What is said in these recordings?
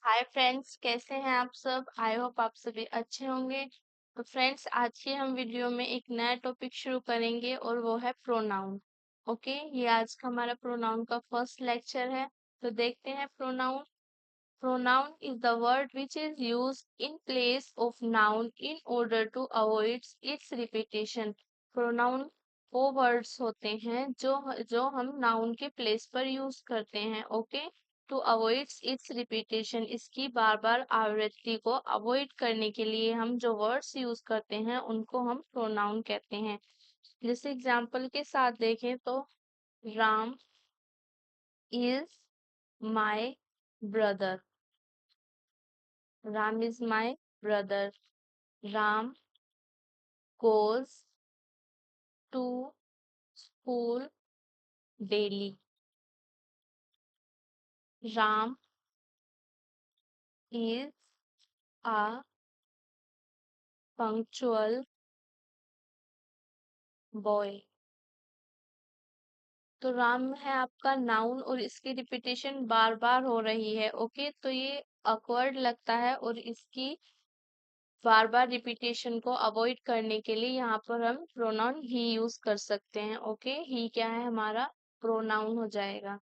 Hi friends, कैसे हैं आप सब। आई होप आप सभी अच्छे होंगे। तो फ्रेंड्स, आज की हम वीडियो में एक नया टॉपिक शुरू करेंगे और वो है प्रोनाउन। ओके, ये आज का हमारा प्रोनाउन का फर्स्ट लेक्चर है। तो देखते हैं pronoun. Pronoun is the word which is used in place of noun in order to avoid its repetition. Pronoun वो वर्ड्स होते हैं जो हम नाउन के प्लेस पर यूज करते हैं। Okay, to avoid its repetition, इसकी बार बार आवृत्ति को अवॉइड करने के लिए हम जो वर्ड्स यूज करते हैं उनको हम प्रोनाउन कहते हैं। जैसे एग्जाम्पल के साथ देखें तो Ram is my brother. Ram is my brother. Ram goes to school daily. Ram is a punctual boy. तो राम है आपका नाउन और इसकी रिपीटेशन बार बार हो रही है। ओके, तो ये awkward लगता है और इसकी बार बार रिपीटेशन को अवॉइड करने के लिए यहाँ पर हम प्रोनाउन ही यूज कर सकते हैं। ओके, ही क्या है, हमारा प्रोनाउन हो जाएगा।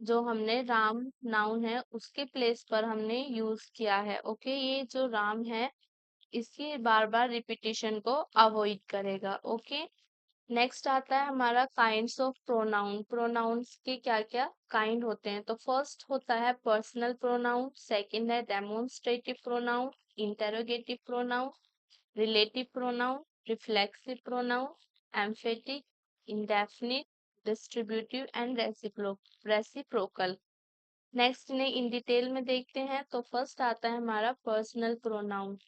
जो हमने राम नाउन है उसके प्लेस पर हमने यूज किया है। ओके, ये जो राम है इसकी बार बार रिपीटेशन को अवॉइड करेगा। ओके, नेक्स्ट आता है हमारा काइंड्स ऑफ प्रोनाउन। प्रोनाउंस के क्या क्या काइंड होते हैं। तो फर्स्ट होता है पर्सनल प्रोनाउन, सेकंड है demonstrative pronoun, interrogative pronoun, relative pronoun, reflexive pronoun, emphatic, indefinite, distributive and reciprocal. Next इन्हें इन डिटेल में देखते हैं। तो फर्स्ट आता है हमारा पर्सनल प्रोनाउन।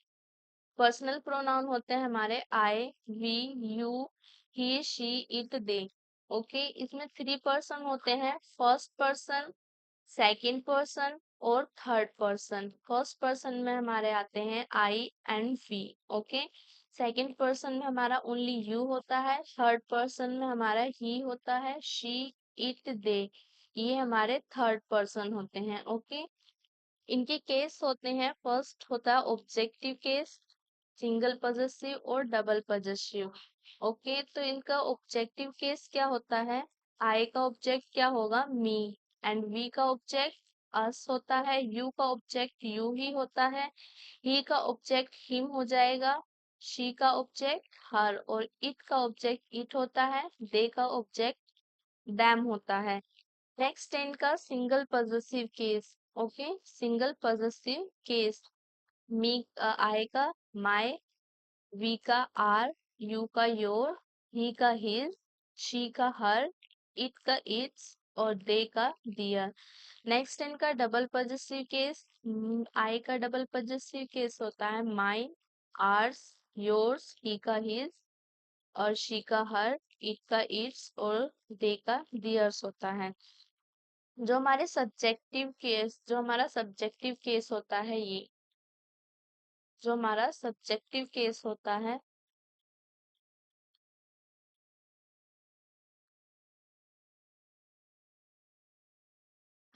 पर्सनल प्रोनाउन होते हैं हमारे I, we, you, he, she, it, they. Okay, इसमें 3 पर्सन होते हैं, फर्स्ट पर्सन, सेकंड पर्सन और थर्ड पर्सन। फर्स्ट पर्सन में हमारे आते हैं I and we. Okay, second person में हमारा ओनली यू होता है, थर्ड पर्सन में हमारा ही होता है, शी, इट, दे। ये हमारे थर्ड पर्सन होते हैं। ओके, इनके केस होते हैं, फर्स्ट होता है ऑब्जेक्टिव केस, सिंगल पॉजेसिव और डबल पॉजेसिव। ओके, तो इनका ऑब्जेक्टिव केस क्या होता है। आई का ऑब्जेक्ट क्या होगा, मी, एंड वी का ऑब्जेक्ट अस होता है, यू का ऑब्जेक्ट यू ही होता है, ही का ऑब्जेक्ट हिम हो जाएगा, शी का ऑब्जेक्ट हर और इट का ऑब्जेक्ट इट होता है, दे का ऑब्जेक्ट दैम होता है। नेक्स्ट है इनका single possessive case. Okay, single possessive case, me I का माय, वी का आर, यू का योर, ही का हिज, शी का हर, इट का इट्स और दे का दियर। नेक्स्ट इनका डबल पॉजेसिव केस। आई का डबल पॉजेसिव केस होता है माइन, आर्स, योर्स, ही का हिज और शी का हर, इट का इट्स और दे का दियर्स होता है। जो हमारा सब्जेक्टिव केस होता है, ये जो हमारा सब्जेक्टिव केस होता है,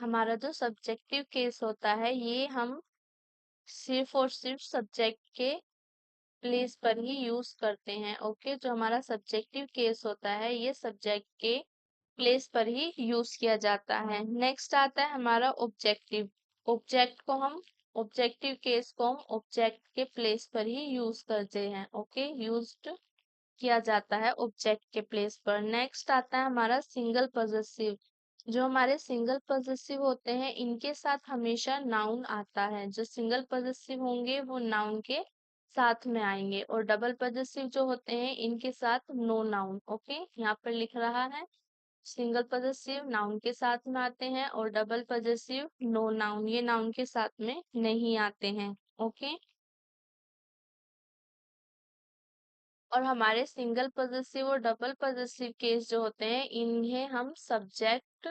हमारा जो सब्जेक्टिव केस होता है ये हम सिर्फ और सिर्फ सब्जेक्ट के प्लेस पर ही यूज करते हैं। ओके, जो हमारा सब्जेक्टिव केस होता है ये सब्जेक्ट के प्लेस पर ही यूज किया जाता है। नेक्स्ट आता है हमारा ऑब्जेक्टिव। ऑब्जेक्टिव केस को हम ऑब्जेक्ट के प्लेस पर ही यूज करते हैं। ओके, यूज्ड किया जाता है ऑब्जेक्ट के प्लेस पर। नेक्स्ट आता है हमारा सिंगल पॉजेसिव। जो हमारे सिंगल पॉजेसिव होते हैं इनके साथ हमेशा नाउन आता है। जो सिंगल पॉजेसिव होंगे वो नाउन के साथ में आएंगे और डबल पॉजेसिव जो होते हैं इनके साथ नो नाउन। ओके, यहाँ पर लिख रहा है सिंगल पॉजेसिव नाउन के साथ में आते हैं और डबल पॉजेसिव नो नाउन, ये नाउन के साथ में नहीं आते हैं। ओके, और हमारे सिंगल पॉजेसिव और डबल पॉजेसिव केस जो होते हैं इन्हें हम सब्जेक्ट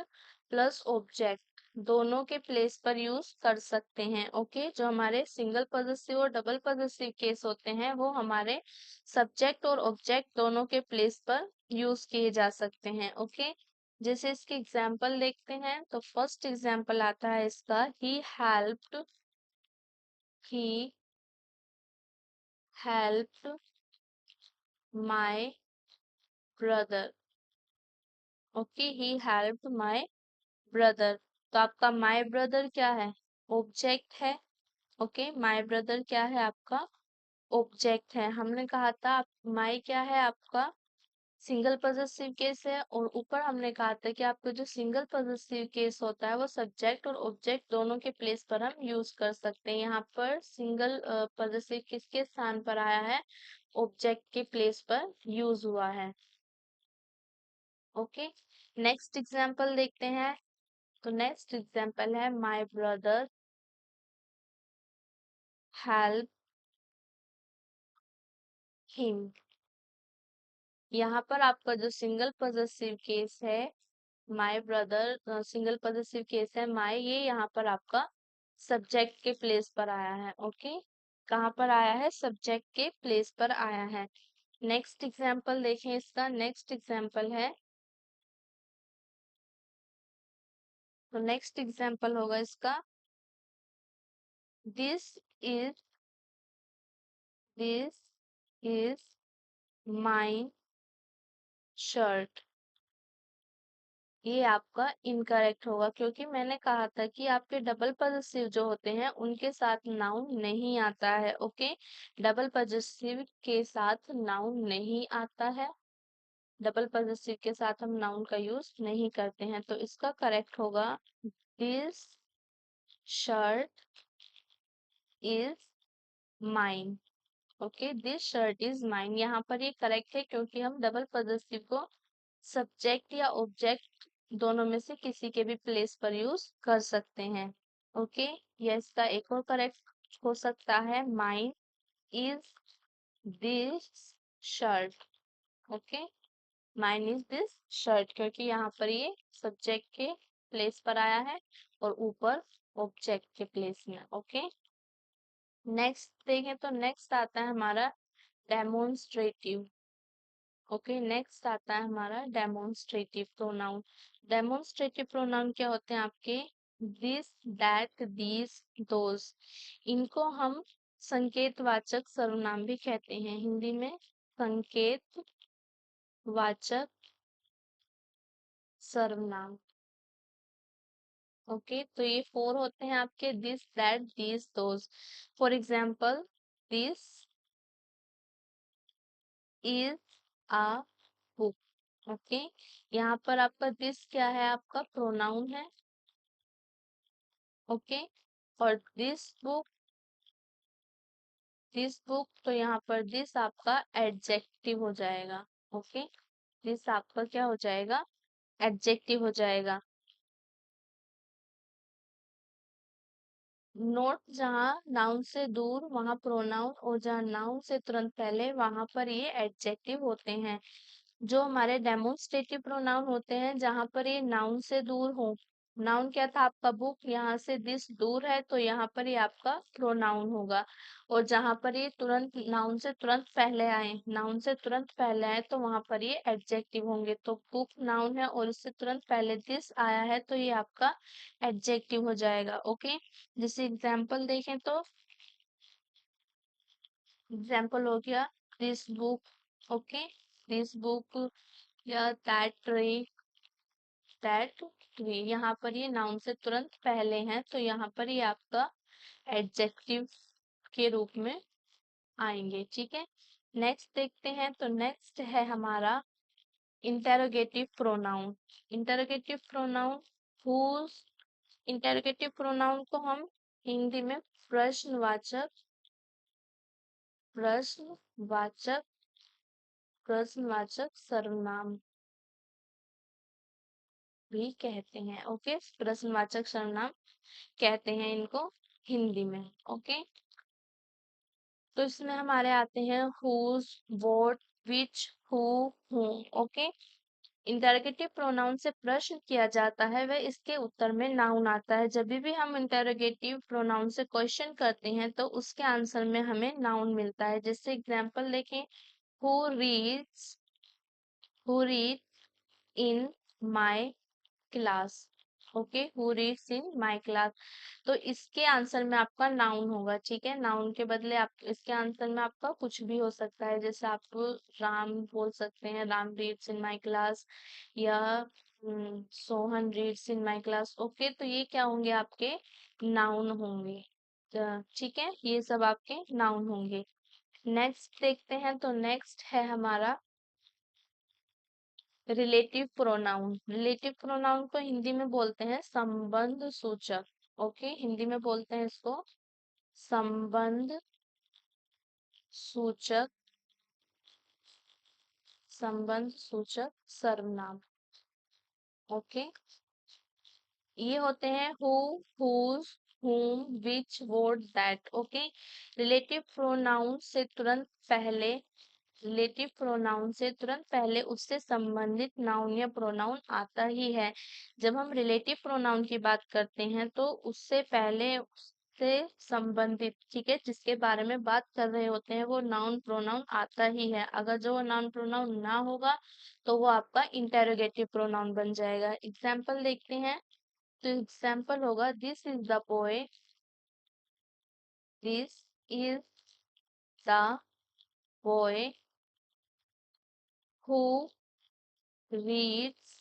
प्लस ऑब्जेक्ट दोनों के प्लेस पर यूज कर सकते हैं। ओके, जो हमारे सिंगल पॉजेसिव और डबल पॉजेसिव केस होते हैं वो हमारे सब्जेक्ट और ऑब्जेक्ट दोनों के प्लेस पर यूज किए जा सकते हैं। ओके, जैसे इसके एग्जाम्पल देखते हैं तो फर्स्ट एग्जाम्पल आता है इसका, he helped he helped my brother। Okay, he helped my brother. तो आपका माय ब्रदर क्या है? ऑब्जेक्ट है। ओके, माय ब्रदर क्या है आपका? ऑब्जेक्ट है। हमने कहा था माय क्या है आपका? सिंगल पॉजेसिव केस है, और ऊपर हमने कहा था कि आपका जो सिंगल पॉजेसिव केस होता है वो सब्जेक्ट और ऑब्जेक्ट दोनों के प्लेस पर हम यूज कर सकते हैं। यहाँ पर सिंगल पॉजेसिव किसके स्थान पर आया है? ऑब्जेक्ट के प्लेस पर यूज हुआ है। ओके, नेक्स्ट एग्जाम्पल देखते हैं। तो नेक्स्ट एग्जाम्पल है माय ब्रदर हेल्प हिम। यहाँ पर आपका जो सिंगल पॉजेसिव केस है my brother, single possessive case है माय, ये यहाँ पर आपका सब्जेक्ट के प्लेस पर आया है। ओके, कहाँ पर आया है? सब्जेक्ट के प्लेस पर आया है। नेक्स्ट एग्जाम्पल देखें इसका। नेक्स्ट एग्जाम्पल है, तो नेक्स्ट एग्जाम्पल होगा इसका, this is this is my shirt. ये आपका इनकरेक्ट होगा, क्योंकि मैंने कहा था कि आपके डबल पॉजेसिव जो होते हैं उनके साथ नाउन नहीं आता है। ओके, डबल पॉजेसिव के साथ नाउन नहीं आता है। डबल पॉजेसिव के साथ हम नाउन का यूज नहीं करते हैं, तो इसका करेक्ट होगा this shirt is mine. Okay, this shirt is mine, यहाँ पर ये करेक्ट है क्योंकि हम डबल पॉजेसिव को सब्जेक्ट या ऑब्जेक्ट दोनों में से किसी के भी प्लेस पर यूज कर सकते हैं। ओके, या इसका एक और करेक्ट हो सकता है, mine is this shirt. Okay, mine is this shirt, क्योंकि यहाँ पर ये सब्जेक्ट के प्लेस पर आया है और ऊपर ऑब्जेक्ट के प्लेस में। ओके, नेक्स्ट देखें तो नेक्स्ट आता है हमारा डेमोन्स्ट्रेटिव। ओके, नेक्स्ट आता है हमारा डेमोन्स्ट्रेटिव प्रोनाउन। डेमोन्स्ट्रेटिव प्रोनाउन क्या होते हैं आपके? This, that, these, those. इनको हम संकेतवाचक सर्वनाम भी कहते हैं हिंदी में, संकेतवाचक सर्वनाम। ओके, तो ये 4 होते हैं आपके, this, that, these, those. For example, this is a book. Okay, यहाँ पर आपका दिस क्या है? आपका प्रोनाउन है। ओके, और दिस बुक तो यहाँ पर दिस आपका एडजेक्टिव हो जाएगा। ओके, दिस आपका क्या हो जाएगा? एडजेक्टिव हो जाएगा। नोट, जहाँ नाउन से दूर वहां प्रोनाउन, और जहाँ नाउन से तुरंत पहले वहां पर ये एडजेक्टिव होते हैं। जो हमारे डेमोन्स्ट्रेटिव प्रोनाउन होते हैं जहां पर ये नाउन से दूर हो, नाउन क्या था आपका? बुक, यहाँ से दिस दूर है तो यहाँ पर ये आपका प्रोनाउन होगा। और जहां पर ये तुरंत नाउन से तुरंत पहले आए, नाउन से तुरंत पहले आए तो वहां पर ये एडजेक्टिव होंगे। तो बुक नाउन है और इससे तुरंत पहले दिस आया है तो ये आपका एडजेक्टिव हो जाएगा। ओके, जैसे एग्जाम्पल देखें तो एग्जाम्पल हो गया this book. Okay, this book, या दैट ट्री, दैट ट्री, यहाँ पर ये नाउन से तुरंत पहले हैं तो यहाँ पर ये आपका एडजेक्टिव के रूप में आएंगे। ठीक है, नेक्स्ट देखते हैं। तो नेक्स्ट है हमारा interrogative pronoun. Interrogative pronoun whose, interrogative pronoun को हम हिंदी में प्रश्नवाचक, प्रश्नवाचक, प्रश्नवाचक सर्वनाम भी कहते हैं। ओके, प्रश्नवाचक सर्वनाम कहते हैं इनको हिंदी में। ओके, तो इसमें हमारे आते हैं whose, what, which, who, whom। Okay, interrogative pronoun से प्रश्न किया जाता है वह इसके उत्तर में नाउन आता है। जब भी हम इंटरोगेटिव प्रोनाउन से क्वेश्चन करते हैं तो उसके आंसर में हमें नाउन मिलता है। जैसे एग्जांपल देखें, who reads, who read in my class. Okay, who reads in my class. तो इसके आंसर में आपका नाउन होगा, ठीक है। नाउन के बदले आप इसके आंसर में आपका कुछ भी हो सकता है, जैसे आप राम बोल सकते हैं, Ram reads in my class, या Sohan reads in my class. Okay, तो ये क्या होंगे, आपके नाउन होंगे। ठीक है, ये सब आपके नाउन होंगे। नेक्स्ट देखते हैं, तो नेक्स्ट है हमारा रिलेटिव प्रोनाउन। रिलेटिव प्रोनाउन को हिंदी में बोलते हैं संबंध सूचक। ओके, हिंदी में बोलते हैं इसको संबंध सूचक, संबंध सूचक सर्वनाम। ओके, ये होते हैं who, whose, whom, which, what, that। Okay, relative pronoun से तुरंत पहले, रिलेटिव प्रोनाउन से तुरंत पहले उससे संबंधित नाउन या प्रोनाउन आता ही है। जब हम रिलेटिव प्रोनाउन की बात करते हैं तो उससे पहले उससे संबंधित, ठीक है, जिसके बारे में बात कर रहे होते हैं वो नाउन प्रोनाउन आता ही है। अगर जो वो नाउन प्रोनाउन ना होगा तो वो आपका इंटेरोगेटिव प्रोनाउन बन जाएगा। एग्जाम्पल देखते हैं, तो एग्जाम्पल होगा this is the boy, this is the boy who reads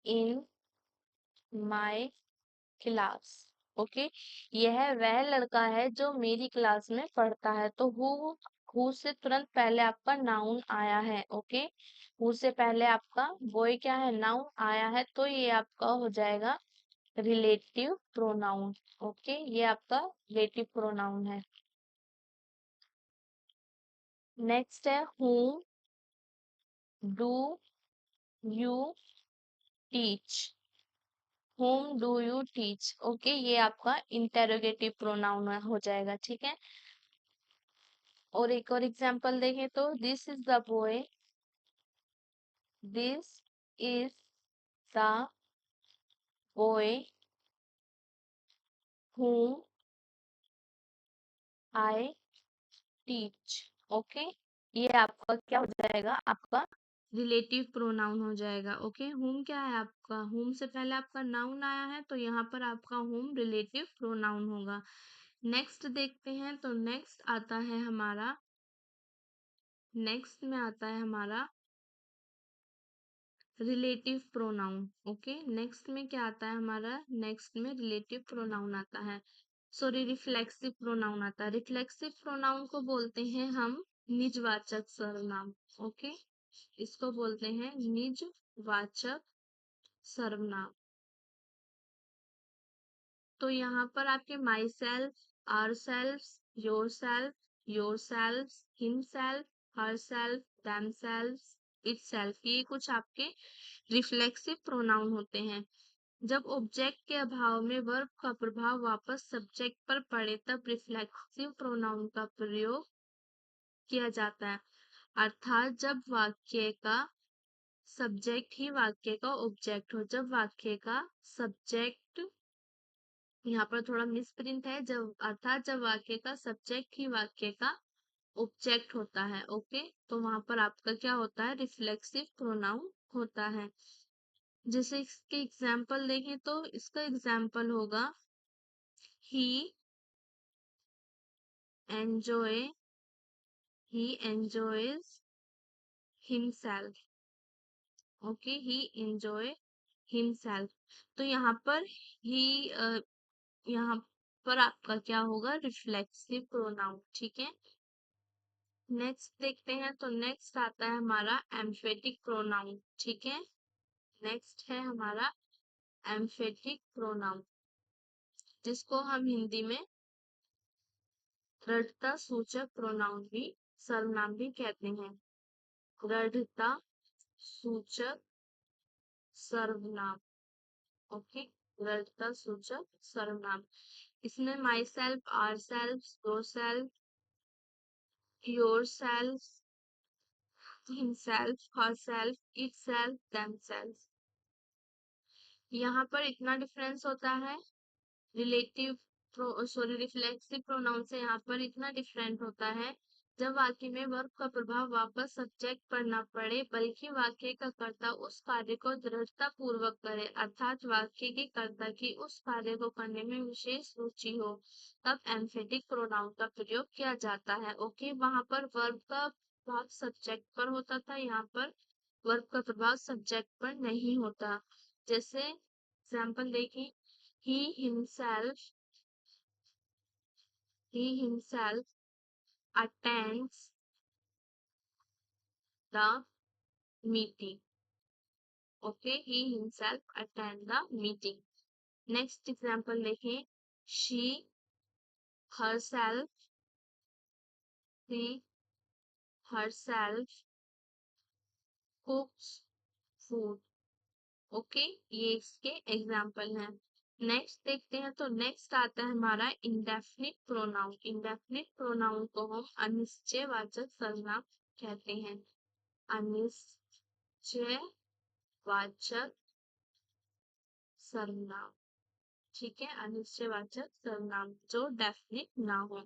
in my class. Okay, यह वह लड़का है जो मेरी क्लास में पढ़ता है। तो हु से तुरंत पहले आपका नाउन आया है। ओके, हु से पहले आपका बॉय क्या है, नाउन आया है, तो ये आपका हो जाएगा रिलेटिव प्रोनाउन। ओके, ये आपका रिलेटिव प्रोनाउन है। नेक्स्ट है whom do you teach. whom do you teach। Okay, ये आपका इंटेरोगेटिव प्रोनाउन हो जाएगा, ठीक है। और एक और एग्जांपल देखें, तो this is the boy, this is the boy whom I teach. Okay, ये आपका क्या हो जाएगा, आपका रिलेटिव प्रोनाउन हो जाएगा। ओके, whom क्या है आपका, whom से पहले आपका नाउन आया है, तो यहाँ पर आपका whom रिलेटिव प्रोनाउन होगा। नेक्स्ट देखते हैं, तो नेक्स्ट आता है हमारा, नेक्स्ट में आता है हमारा रिलेटिव प्रोनाउन। ओके, नेक्स्ट में क्या आता है हमारा, नेक्स्ट में रिलेटिव प्रोनाउन आता है, सॉरी रिफ्लेक्सिव प्रोनाउन आता है। रिफ्लेक्सिव प्रोनाउन को बोलते हैं हम निजवाचक सर्वनाम। ओके, इसको बोलते हैं निजवाचक सर्वनाम। तो यहाँ पर आपके myself, ourself, yourself, himself, herself, themself, itself, ये कुछ आपके रिफ्लेक्सिव प्रोनाउन होते हैं। जब ऑब्जेक्ट के अभाव में वर्ब का प्रभाव वापस सब्जेक्ट पर पड़े तब रिफ्लेक्सिव प्रोनाउन का प्रयोग किया जाता है। अर्थात जब वाक्य का सब्जेक्ट ही वाक्य का ऑब्जेक्ट हो। जब वाक्य का सब्जेक्ट, यहाँ पर थोड़ा मिसप्रिंट है, जब अर्थात जब वाक्य का सब्जेक्ट ही वाक्य का ऑब्जेक्ट होता है। ओके, तो वहां पर आपका क्या होता है, रिफ्लेक्सिव प्रोनाउन होता है। जैसे इसके एग्जाम्पल देखें, तो इसका एग्जाम्पल होगा ही एंजॉय, ही एंजॉयज हिमसेल्फ। ओके, ही एंजॉय हिमसेल्फ। तो यहाँ पर ही, यहाँ पर आपका क्या होगा, रिफ्लेक्सिव प्रोनाउन, ठीक है। नेक्स्ट देखते हैं, तो नेक्स्ट आता है हमारा एम्फेटिक प्रोनाउन, ठीक है। नेक्स्ट है हमारा एम्फेटिक प्रोनाउन, जिसको हम हिंदी में दृढ़ता सूचक प्रोनाउन भी, सर्वनाम भी कहते हैं। दृढ़ता सूचक सर्वनाम। ओके, दृढ़ता सूचक सर्वनाम। इसमें myself, ourself, yourself, himself, herself, itself, themself. यहाँ पर इतना डिफरेंस होता है, रिलेटिव सॉरी रिफ्लेक्सिव प्रोनाउन से यहाँ पर इतना डिफरेंट होता है जब वाक्य में वर्ब का प्रभाव वापस सब्जेक्ट पर न पड़े बल्कि वाक्य का कर्ता उस कार्य को दृढ़ता पूर्वक करे, अर्थात वाक्य के कर्ता की उस कार्य को करने में विशेष रुचि हो, तब एम्फेटिक प्रोनाउन का प्रयोग किया जाता है। ओके, वहां पर वर्ब का प्रभाव सब्जेक्ट पर होता था, यहाँ पर वर्ब का प्रभाव सब्जेक्ट पर नहीं होता। जैसे एग्जाम्पल देखें, he himself attends the meeting. Okay, he himself attend the meeting. Next example देखें, she herself she herself cooks food. Okay, ये इसके एग्जाम्पल हैं। नेक्स्ट देखते हैं, तो नेक्स्ट आता है हमारा इंडेफिनिट प्रोनाउन। इंडेफिनिट प्रोनाउन को हम अनिश्चयवाचक सर्वनाम कहते हैं। अनिश्चयवाचक सर्वनाम, ठीक है, अनिश्चयवाचक सर्वनाम जो डेफिनिट ना हो,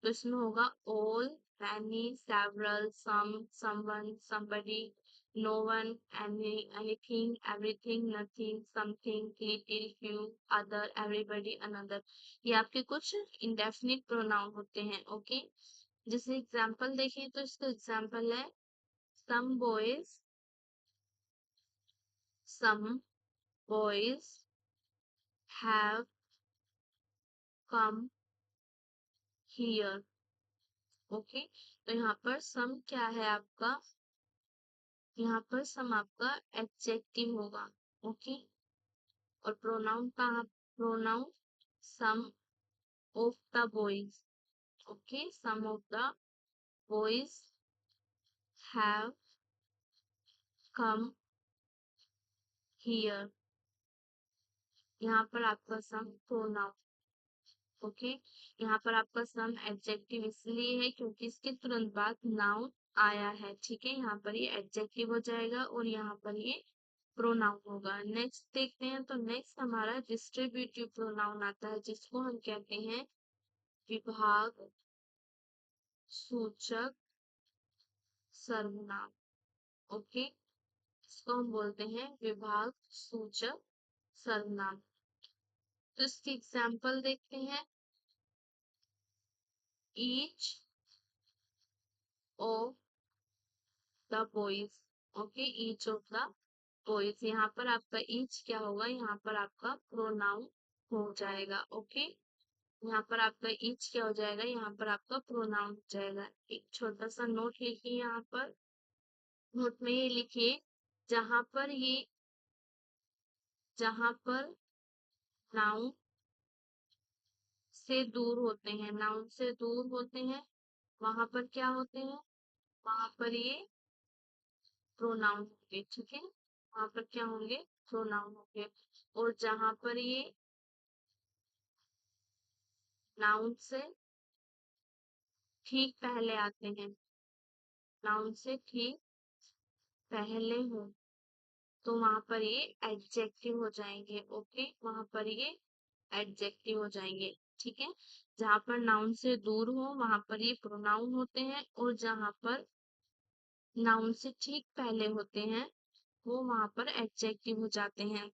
तो इसमें होगा all, many, several, some, someone, somebody, no one, any, anything, everything, nothing, something, little, few, other, everybody, another. ये आपके कुछ इंडेफिनिट प्रोनाउन होते हैं। ओके, जैसे एग्जांपल देखें तो इसका एग्जांपल है some boys have come here. Okay, तो यहाँ पर सम क्या है आपका, यहाँ पर सम आपका एडजेक्टिव होगा। ओके, और प्रोनाउन कहाँ, pronoun some of the boys. Okay, some of the boys have come here, यहाँ पर आपका सम प्रोनाउन। ओके, यहाँ पर आपका सम एडजेक्टिव इसलिए है क्योंकि इसके तुरंत बाद नाउन आया है। ठीक है, यहाँ पर ये एडजेक्टिव हो जाएगा और यहाँ पर ये प्रोनाउन होगा। नेक्स्ट देखते हैं, तो नेक्स्ट हमारा डिस्ट्रीब्यूटिव प्रोनाउन आता है जिसको हम कहते हैं विभाग सूचक सर्वनाम। ओके, इसको हम बोलते हैं विभाग सूचक सर्वनाम। तो इसकी एग्जाम्पल देखते हैं, each of the boys. Okay, each of the boys, यहाँ पर आपका ईच क्या होगा, यहाँ पर आपका प्रोनाउन हो जाएगा। ओके, यहाँ पर आपका ईच क्या हो जाएगा, यहाँ पर आपका प्रोनाउन हो जाएगा। एक छोटा सा नोट लिखिए, यहाँ पर नोट में ये लिखिए, जहां पर ये जहां पर नाउन से दूर होते हैं, नाउन से दूर होते हैं, वहां पर क्या होते हैं, वहां पर ये प्रोनाउन होंगे। ठीक है, वहां पर क्या होंगे, प्रोनाउन होंगे। और जहां पर ये नाउन से ठीक पहले आते हैं, नाउन से ठीक पहले हो, तो वहां पर ये एडजेक्टिव हो जाएंगे। ओके, वहां पर ये एडजेक्टिव हो जाएंगे। ठीक है, जहां पर नाउन से दूर हो वहां पर ये प्रोनाउन होते हैं, और जहां पर नाउन से ठीक पहले होते हैं वो वहां पर एडजेक्टिव हो जाते हैं।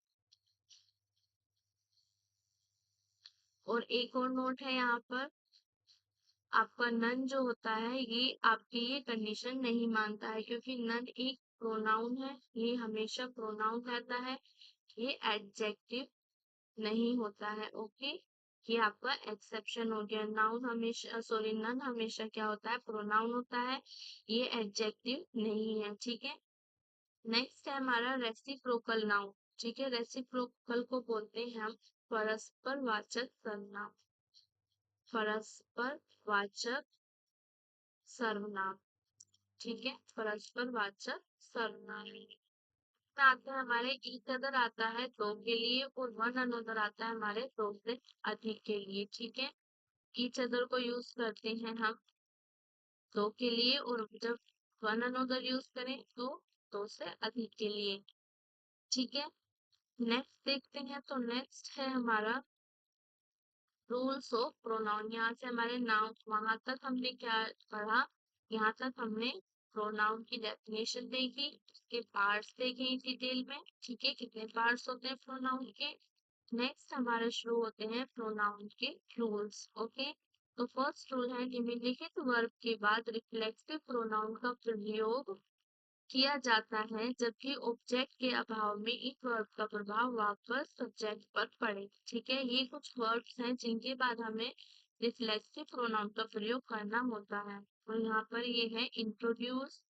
और एक और नोट है यहाँ पर, आपका नन जो होता है ये आपकी ये कंडीशन नहीं मानता है, क्योंकि नन एक प्रोनाउन है, ये हमेशा प्रोनाउन रहता है, ये एडजेक्टिव नहीं होता है। ओके, ये आपका एक्सेप्शन हो गया। नाउन हमेशा, सॉरी, नन हमेशा क्या होता है, प्रोनाउन होता है, ये एडजेक्टिव नहीं है। ठीक है, नेक्स्ट है हमारा रेसिप्रोकल नाउन। ठीक है, रेसिप्रोकल को बोलते हैं हम परस्परवाचक सर्वनाम। परस्परवाचक सर्वनाम, ठीक है, परस्परवाचक सर्वनाम में आते हैं हमारे ईच अदर आता है दो के लिए, और वन अनदर आता है हमारे दो से अधिक के लिए। ठीक है, ईच अदर को यूज करते हैं हम दो के लिए, और जब वन अनदर यूज करें तो दो से अधिक के लिए। ठीक है, नेक्स्ट देखते हैं, तो नेक्स्ट है हमारा रूल्स ऑफ प्रोनाउन। यहाँ से हमारे नाउन, वहां तक हमने क्या पढ़ा, यहाँ तक हमने प्रोनाउन की डेफिनेशन देखी, उसके पार्ट्स देखे डिटेल में। ठीक है, कितने पार्ट्स होते हैं प्रोनाउन के। नेक्स्ट हमारे शुरू होते हैं प्रोनाउन के रूल्स। ओके, तो फर्स्ट रूल है निम्नलिखित वर्ब के बाद रिफ्लेक्सिव प्रोनाउन का प्रयोग किया जाता है जबकि ऑब्जेक्ट के अभाव में इन वर्ब का प्रभाव वापस सब्जेक्ट पर पड़े। ठीक है, ये कुछ वर्ब्स हैं जिनके बाद हमें रिफ्लेक्सिव प्रोनाउन का प्रयोग करना होता है। तो यहाँ पर ये है introduce,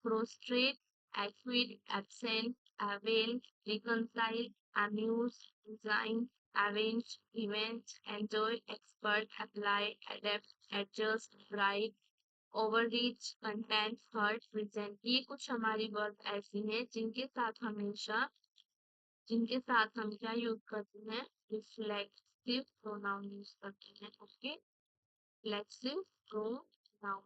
prostrate, acquit, absent, avail, reconcile, amuse, design, arrange, event, enjoy, expert, apply, adept, adjust, right, overreach, content, hurt, present. ये कुछ हमारी वर्ब ऐसी हैं जिनके साथ हम क्या यूज करते हैं, रिफ्लेक्सिव प्रोनाउन यूज करते हैं। Okay, reflexive pronoun.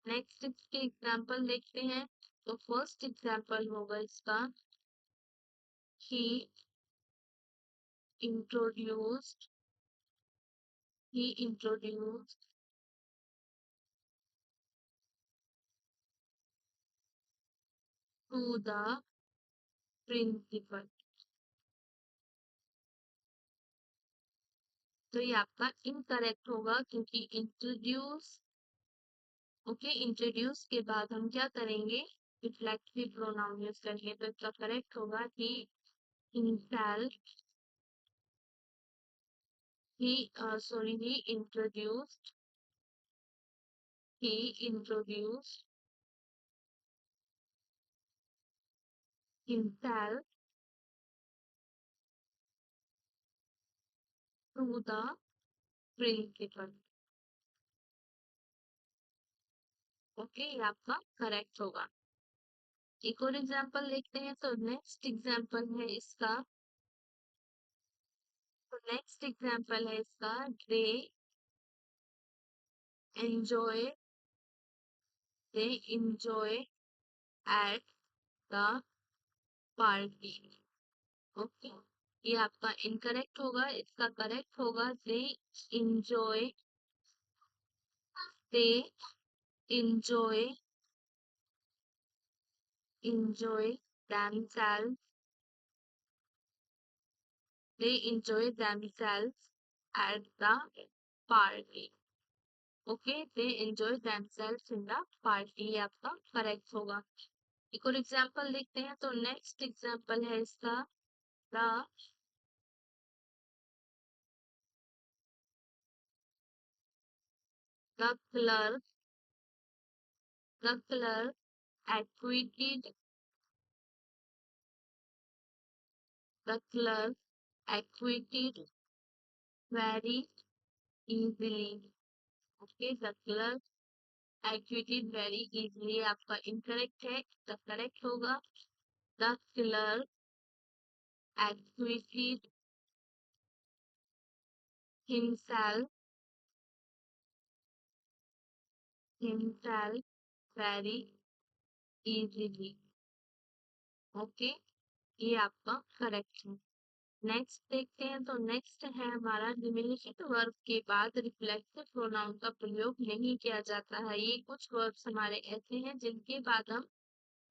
नेक्स्ट इसके एग्जांपल देखते हैं। तो फर्स्ट एग्जांपल होगा इसका, he introduced, he introduced to the principal. तो ये आपका इनकरेक्ट होगा क्योंकि इंट्रोड्यूस, ओके, इंट्रोड्यूस के बाद हम क्या करेंगे, रिफ्लेक्सिव प्रोनाउन यूज करेंगे। तो इसका करेक्ट होगा ही himself, he introduced himself to the principal। Okay, ये आपका करेक्ट होगा। एक और एग्जांपल देखते हैं। तो नेक्स्ट एग्जांपल है इसका, they enjoy, they enjoy at the party. Okay, ये आपका इनकरेक्ट होगा, इसका करेक्ट होगा enjoy they enjoy enjoy themselves, at the party। Okay, they enjoy themselves in the party, ये आपका करेक्ट होगा। एक और एग्जांपल देखते हैं। तो नेक्स्ट एग्जांपल है इसका, the the clerk the clerk acquitted the clerk acquitted very easily। Okay, the clerk acquitted very easily आपका इनकरेक्ट है, द करेक्ट होगा the clerk acquitted himself himself very easily। Okay, ये आपका करेक्ट है। Next देखते हैं। तो नेक्स्ट है हमारा निम्नलिखित वर्ब के बाद रिफ्लेक्सिव प्रोनाउन का प्रयोग नहीं किया जाता है। ये कुछ वर्ब्स हमारे ऐसे हैं जिनके बाद हम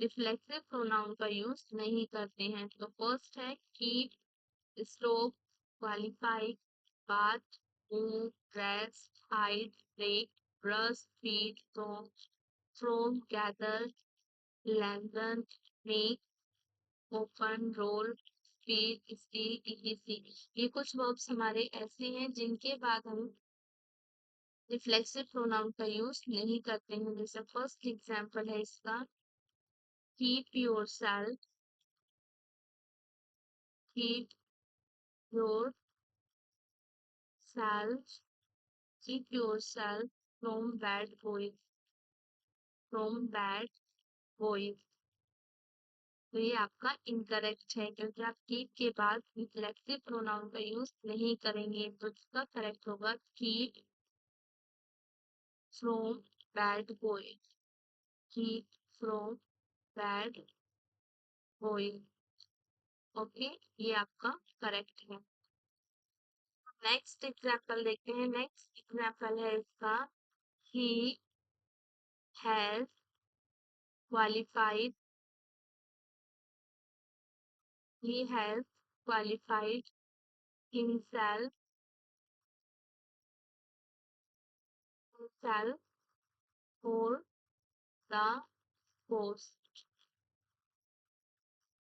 रिफ्लेक्सिव प्रोनाउन का यूज नहीं करते हैं। तो फर्स्ट है keep, stop, qualify, bath, move, dress, hide, break, brush, feed, throw, gather, lengthen, make, open, roll, speed, steal, etc। ये कुछ वर्ब्स हमारे ऐसे हैं जिनके बाद हम रिफ्लेक्सिव प्रोनाउन का यूज नहीं करते हैं। जैसे फर्स्ट एग्जांपल है इसका, keep your self, keep your self, keep your self from bad boys, from bad boys. तो ये आपका इनकरेक्ट है क्योंकि आप कीप के बाद रिफ्लेक्सिव प्रोनाउन का यूज नहीं करेंगे। तो इसका करेक्ट होगा keep from bad boys, keep from bad boys. Okay, ये आपका करेक्ट है। नेक्स्ट एग्जाम्पल देखते हैं। नेक्स्ट एग्जाम्पल है इसका, he has qualified, he has qualified himself himself for the post।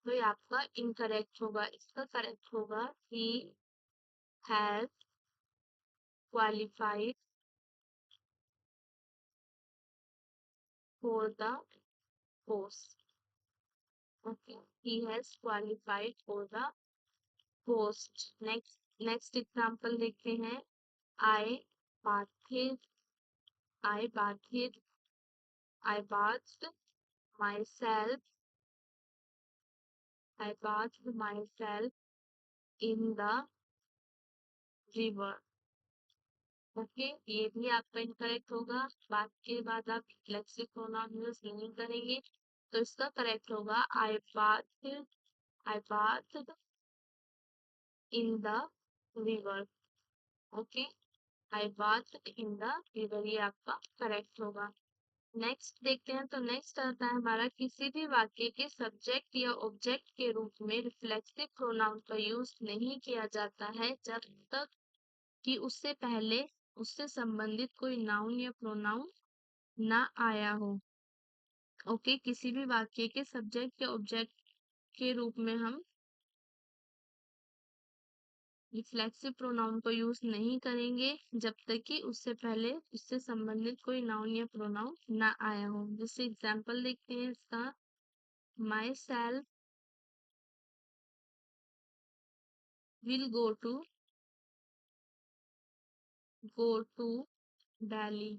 तो ये आपका इनकरेक्ट होगा, इसका करेक्ट होगा he has qualified for the post। okay, he has qualified for the post। Next example देखते हैं। I bathed I bathed I bathed myself I bathed myself in the river। Okay, ये भी आपका incorrect होगा। बात के बाद आप रिफ्लेक्सिव प्रोनाउन यूज नहीं करेंगे, तो इसका करेक्ट होगा आई bathed in the river. Okay, I bathed in the river, ये आपका करेक्ट होगा। नेक्स्ट देखते हैं। तो नेक्स्ट आता है हमारा, किसी भी वाक्य के सब्जेक्ट या ऑब्जेक्ट के रूप में रिफ्लेक्सिव प्रोनाउन का यूज नहीं किया जाता है जब तक कि उससे पहले उससे संबंधित कोई नाउन या प्रोनाउन ना आया हो। ओके, किसी भी वाक्य के सब्जेक्ट या ऑब्जेक्ट के रूप में हम रिफ्लेक्सिव प्रोनाउन को यूज नहीं करेंगे जब तक कि उससे पहले उससे संबंधित कोई नाउन या प्रोनाउन ना आया हो। जैसे एग्जांपल देखते हैं इसका। Myself will go to Delhi.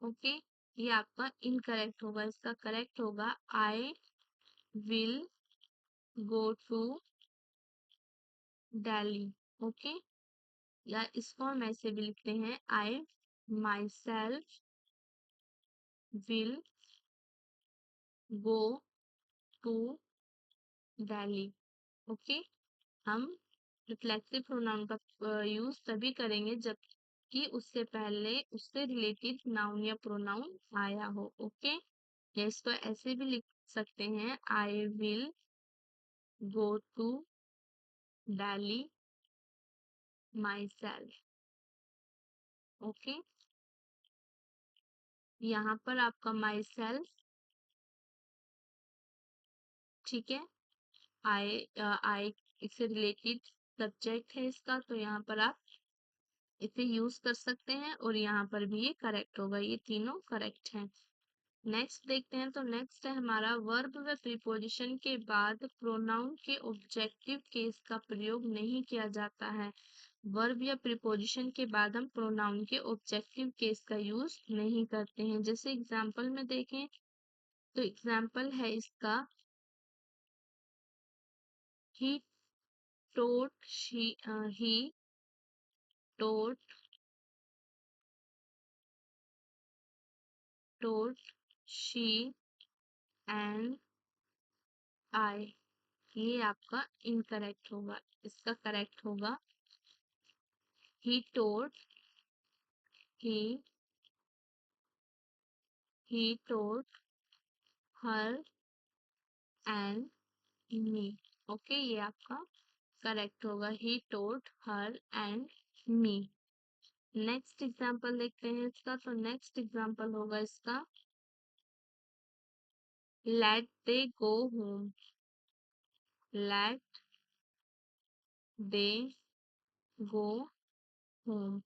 Okay, ये आपका इनकरेक्ट होगा, इसका करेक्ट होगा I will go to Delhi. Okay, या इसको हम ऐसे भी लिखते हैं, I myself will go to Delhi. Okay, हम रिफ्लेक्सिव प्रोनाउन का यूज तभी करेंगे जब कि उससे पहले उससे रिलेटेड नाउन या प्रोनाउन आया हो। ओके, या इसको ऐसे भी लिख सकते हैं, I will go to Delhi myself. Okay, यहाँ पर आपका माई सेल्फ, ठीक है, आई इससे रिलेटेड सब्जेक्ट है इसका, तो यहाँ पर आप इसे यूज कर सकते हैं और यहाँ पर भी ये करेक्ट होगा, ये तीनों करेक्ट हैं। नेक्स्ट देखते हैं। तो नेक्स्ट है हमारा, वर्ब व प्रीपोजिशन के बाद प्रोनाउन के ऑब्जेक्टिव केस का प्रयोग नहीं किया जाता है। वर्ब या प्रीपोजिशन के बाद हम प्रोनाउन के ऑब्जेक्टिव केस का यूज नहीं करते हैं। जैसे एग्जांपल में देखें, तो एग्जांपल है इसका, he he taught she and I। ये आपका इनकरेक्ट होगा, इसका करेक्ट होगा he taught he he taught her and me। Okay, ये आपका करेक्ट होगा, he taught her and me। Next example देखते हैं इसका। तो नेक्स्ट एग्जांपल होगा इसका, let they go home let they go home।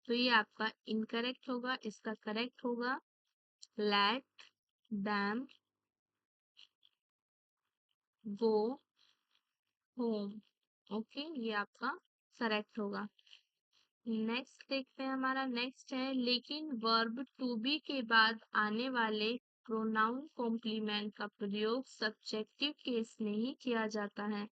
तो ये आपका इनकरेक्ट होगा, इसका करेक्ट होगा let them go home। Okay, ये आपका करेक्ट होगा। नेक्स्ट देखते हैं हमारा, नेक्स्ट है, लेकिन वर्ब टू बी के बाद आने वाले प्रोनाउन कॉम्प्लीमेंट का प्रयोग सब्जेक्टिव केस नहीं किया जाता है।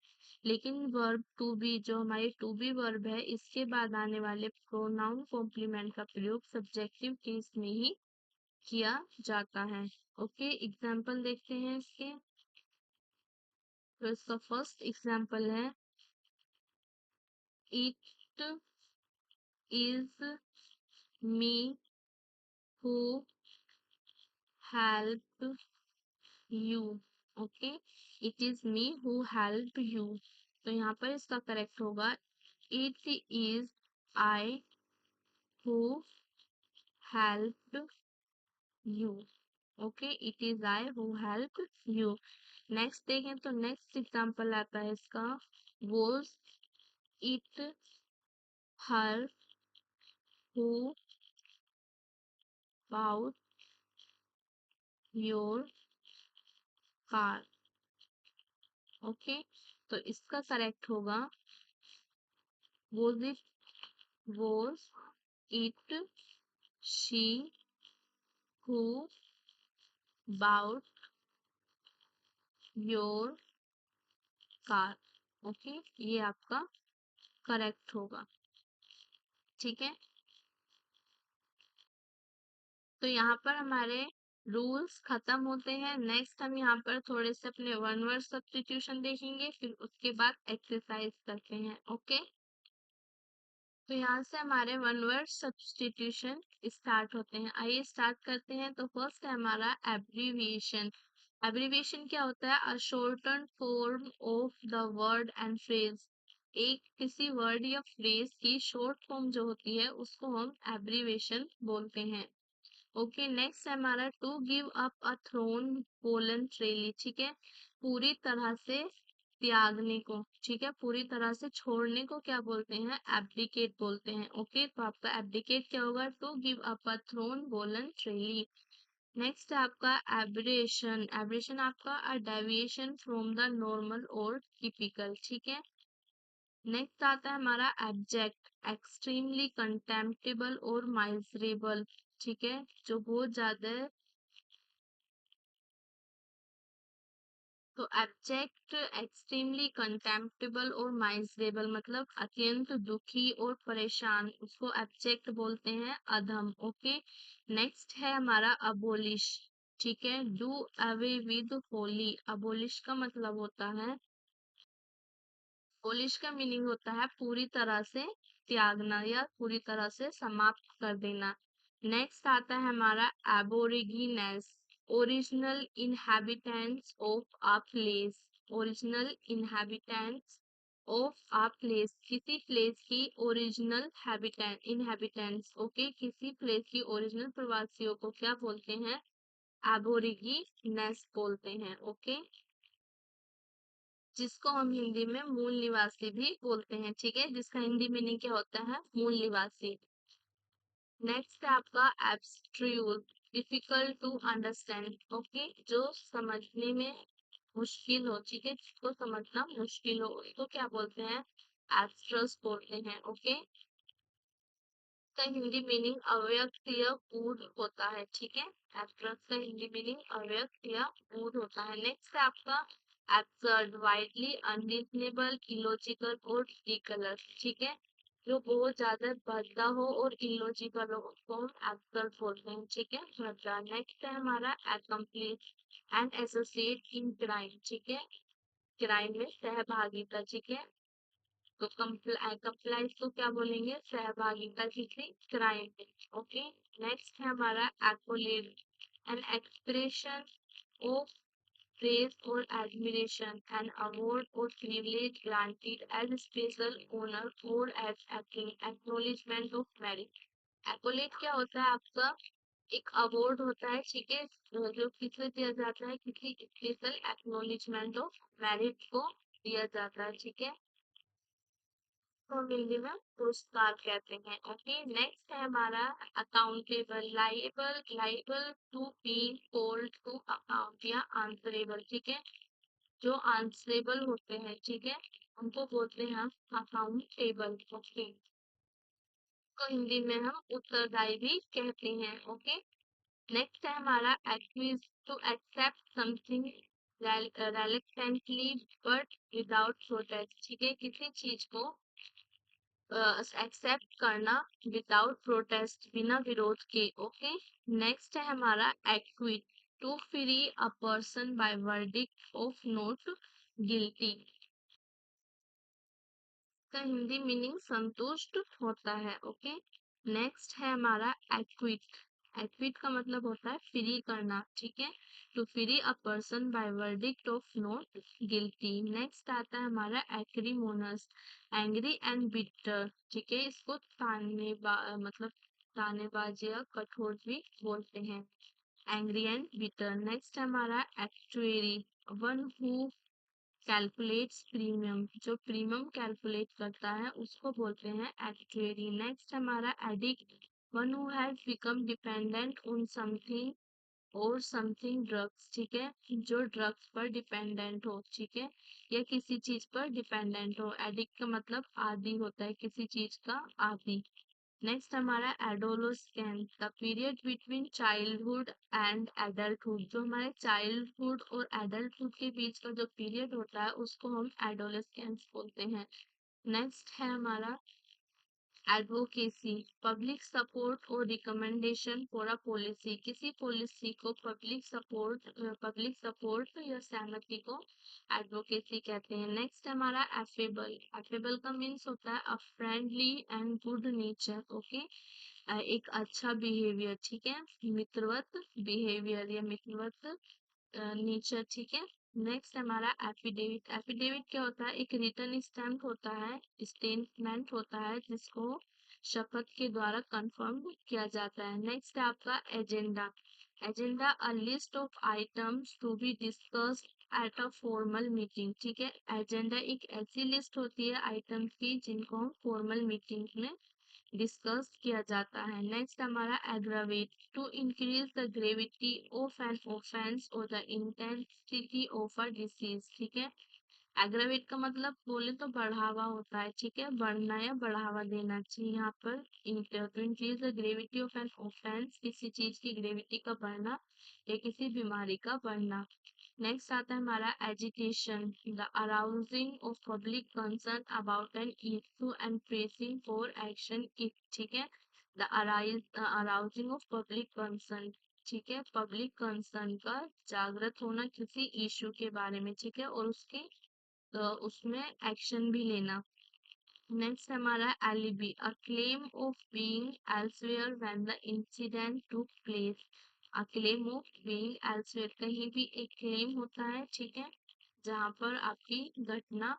लेकिन वर्ब टू बी, जो हमारी टू बी वर्ब है, इसके बाद आने वाले प्रोनाउन कॉम्प्लीमेंट का प्रयोग सब्जेक्टिव केस में ही किया जाता है। ओके, एग्जाम्पल देखते हैं इसके। तो इसका फर्स्ट एग्जाम्पल है, it is me who help you. Okay, it is me who help you. तो यहाँ पर इसका करेक्ट होगा it is I who help you. Okay, it is I who help you. Next देखें तो नेक्स्ट एग्जांपल आता है इसका, was it her who bought your car. Okay, तो इसका करेक्ट होगा was it was it she who bought your car. Okay, ये आपका करेक्ट होगा। ठीक है, तो यहाँ पर हमारे रूल्स खत्म होते हैं। नेक्स्ट हम यहाँ पर थोड़े से अपने वन वर्ड सब्स्टिट्यूशन देखेंगे, फिर उसके बाद एक्सरसाइज करते हैं। ओके, तो यहाँ से हमारे वन वर्ड सब्स्टिट्यूशन स्टार्ट होते हैं। आइए स्टार्ट करते हैं। तो फर्स्ट है हमारा एब्रीविएशन। एब्रीविएशन क्या होता है? A shorten form of the word and phrase. एक किसी वर्ड या फ्रेज की शॉर्ट फॉर्म जो होती है उसको हम एब्रीविएशन बोलते हैं। ओके, नेक्स्ट है हमारा to give up a throne voluntarily. ठीक है, पूरी तरह से त्यागने को, ठीक है, पूरी तरह से छोड़ने को क्या बोलते हैं? एब्डिकेट बोलते हैं। ओके, तो आपका एब्डिकेट क्या होगा? To give up a throne voluntarily. Next है आपका एब्रेशन। एब्रेशन आपका a deviation from the normal और टिपिकल। ठीक है, नेक्स्ट आता है हमारा एब्जेक्ट। एक्सट्रीमली कंटेम्प्टेबल और माइजरेबल। ठीक है, जो बहुत ज्यादा, तो एब्जेक्ट एक्सट्रीमली कंटेम्प्टेबल और माइजरेबल मतलब अत्यंत दुखी और परेशान, उसको एब्जेक्ट बोलते हैं, अधम। ओके, नेक्स्ट है हमारा अबोलिश। ठीक है, do away with Holi. Abolish का मतलब होता है, अबोलिश का मीनिंग होता है पूरी तरह से त्यागना या पूरी तरह से समाप्त कर देना। नेक्स्ट आता है हमारा aborigines. Original inhabitants of a place. Original inhabitants of a place, किसी प्लेस की ओरिजिनल हैबिटेंट इनहेबिटेंट्स। ओके, किसी प्लेस की ओरिजिनल प्रवासियों को क्या बोलते हैं? एबोरिजिनस बोलते हैं। ओके, जिसको हम हिंदी में मूल निवासी भी बोलते हैं। ठीक है, जिसका हिंदी मीनिंग क्या होता है? मूल निवासी। नेक्स्ट है आपका abstruse. Difficult to understand. Okay, जो समझने में मुश्किल हो, ठीक है, जिसको समझना मुश्किल हो उसको क्या बोलते हैं? एब्स्ट्रस बोलते हैं। ओके, का हिंदी मीनिंग अव्यक्त या गूढ़ होता है। ठीक है, एब्स्ट्रैक्ट का हिंदी मीनिंग अव्यक्त या गूढ़ होता है। नेक्स्ट है आपका एब्सर्ड। वाइडली अनरीजनेबल, इलॉजिकल और रिडिकुलस। ठीक है, जो बहुत ज्यादा भद्दा हो और इलॉजिकल हो उसको हम एब्सर्ड बोलते हैं। ठीक है, भद्दा। नेक्स्ट है हमारा accomplice and associate in crime. ठीक है, क्राइम में सहभागिता। ठीक है, तो कंप्लाइज को क्या बोलेंगे? सहभागिता किसी क्राइम में। ओके, नेक्स्ट है हमारा accolade. An expression of praise or admiration, an award or privilege granted as special honor or as acknowledgement of merit। एक्कोलेट क्या होता है आपका? एक अवार्ड होता है, ठीक है, जो किसे दिया जाता है? किसी स्पेशल एक्नोलेजमेंट ऑफ मेरिट को दिया जाता है। ठीक है, तो हम हिंदी में पुरस्कार कहते हैं। ओके, नेक्स्ट है हमारा accountable. Liable. Liable to be hold to account या आंसरेबल। ठीक है, जो आंसरेबल होते हैं, ठीक है, उनको बोलते हैं हम अकाउंटेबल। ओके, तो हिंदी में हम उत्तरदायी भी कहते हैं। ओके, नेक्स्ट है हमारा acquiesce. To accept something reluctantly but without protest. ठीक है, किसी चीज को एक्सेप्ट करना विदाउट प्रोटेस्ट, बिना विरोध के। ओके, नेक्स्ट है हमारा acquit. To free a person by verdict of not guilty. का हिंदी मीनिंग संतुष्ट होता है। ओके, नेक्स्ट है हमारा एक्विट। एक्विट का मतलब होता है फ्री करना, ठीक है। To free a person by verdict of not guilty. Next आता है हमारा एक्रीमोनस, एंग्री एंड बिटर, ठीक है। इसको मतलब तानेबाज या कठोर भी बोलते हैं, एंग्री एंड बिटर। नेक्स्ट हमारा actuary, one who calculates premium, जो प्रीमियम कैलकुलेट करता है उसको बोलते हैं एक्चुअरी। नेक्स्ट हमारा addict, one who has become dependent on something और समथिंग ड्रग्स, ठीक है, जो ड्रग्स पर डिपेंडेंट हो, ठीक है, या किसी चीज पर डिपेंडेंट हो। एडिक्ट का मतलब आदी होता है, किसी चीज का आदी। नेक्स्ट हमारा adolescence, the period between childhood and adulthood, जो हमारे चाइल्डहुड और एडल्टहुड के बीच का जो पीरियड होता है उसको हम एडोलेस्केंस बोलते हैं। नेक्स्ट है हमारा एडवोकेसी, पब्लिक सपोर्ट और रिकमेंडेशन फॉर अ पॉलिसी, किसी पॉलिसी को पब्लिक सपोर्ट या सहमति को एडवोकेसी कहते हैं। नेक्स्ट हमारा एफेबल, एफेबल का मीन्स होता है a friendly and good nature, okay, एक अच्छा बिहेवियर, ठीक है, मित्रवत बिहेवियर या मित्रवत नेचर, ठीक है। नेक्स्ट हमारा एफिडेविट, एफिडेविट क्या होता है, एक रिटन स्टैम्प होता है, स्टेटमेंट होता है जिसको शपथ के द्वारा कंफर्म किया जाता है। नेक्स्ट है आपका agenda, agenda a list of items to be discussed at a formal meeting, ठीक है। एजेंडा एक ऐसी लिस्ट होती है आइटम्स की जिनको हम फॉर्मल मीटिंग में डिस्कस किया जाता है। नेक्स्ट हमारा aggravate, to increase the gravity of an offence और the intensity of a disease, ठीक है। एग्रावेट का मतलब बोले तो बढ़ावा होता है, ठीक है, बढ़ना या बढ़ावा देना चाहिए यहाँ पर। To increase the gravity of an offence, किसी चीज की ग्रेविटी का बढ़ना या किसी बीमारी का बढ़ना। नेक्स्ट आता है हमारा agitation, the arousing of public concern about an issue and pressing for action it, ठीक है। The arousing of public concern, ठीक है, पब्लिक कंसर्न का जागृत होना किसी इशू के बारे में, ठीक है, और उसके उसमें एक्शन भी लेना। नेक्स्ट हमारा alibi, a claim of being elsewhere when the incident took place, a claim of being elsewhere, कहीं भी एक क्लेम होता है, ठीक है, जहाँ पर आपकी घटना